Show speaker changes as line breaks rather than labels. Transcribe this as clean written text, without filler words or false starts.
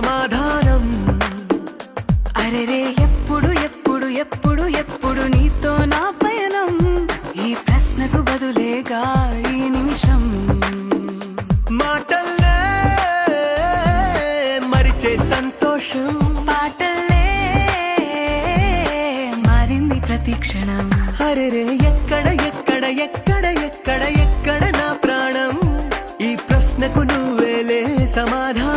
సమాధానం.
అరెరే ఎప్పుడు ఎప్పుడు ఎప్పుడు ఎప్పుడు నీతో నా పయనం, ఈ ప్రశ్నకు బదులేగా ఈ నిమిషం.
మాటల్లే మరిచే సంతోషం,
పాటల్లే మారింది ప్రతి క్షణం.
అరెరే ఎక్కడ ఎక్కడ ఎక్కడ ఎక్కడ ఎక్కడ నా ప్రాణం, ఈ ప్రశ్నకు నువ్వేలే సమాధానం.